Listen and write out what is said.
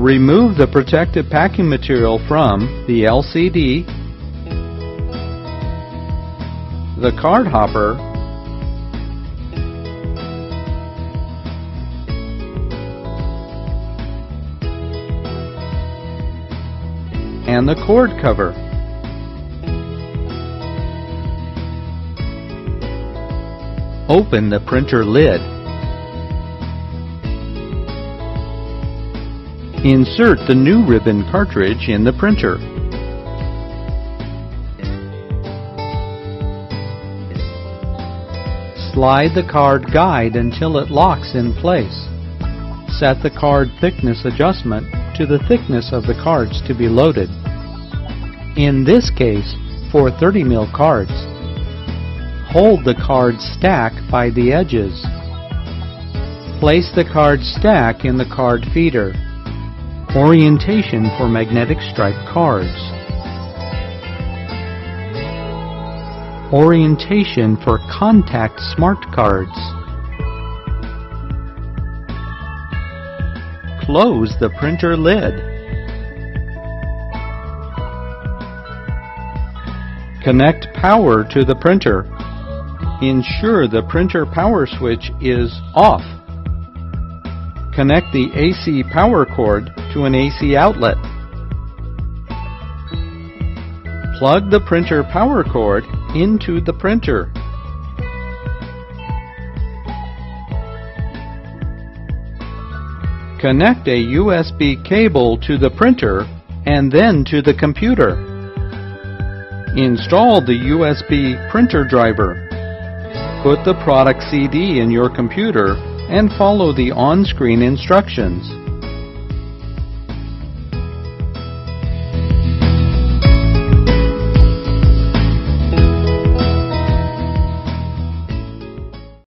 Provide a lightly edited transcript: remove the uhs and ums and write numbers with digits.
Remove the protective packing material from the LCD, the card hopper, and the cord cover. Open the printer lid. Insert the new ribbon cartridge in the printer. Slide the card guide until it locks in place. Set the card thickness adjustment to the thickness of the cards to be loaded. In this case, for 30 mil cards, hold the card stack by the edges. Place the card stack in the card feeder. Orientation for magnetic stripe cards. Orientation for contact smart cards. Close the printer lid. Connect power to the printer. Ensure the printer power switch is off. Connect the AC power cord to an AC outlet. Plug the printer power cord into the printer. Connect a USB cable to the printer and then to the computer. Install the USB printer driver. Put the product CD in your computer and follow the on-screen instructions.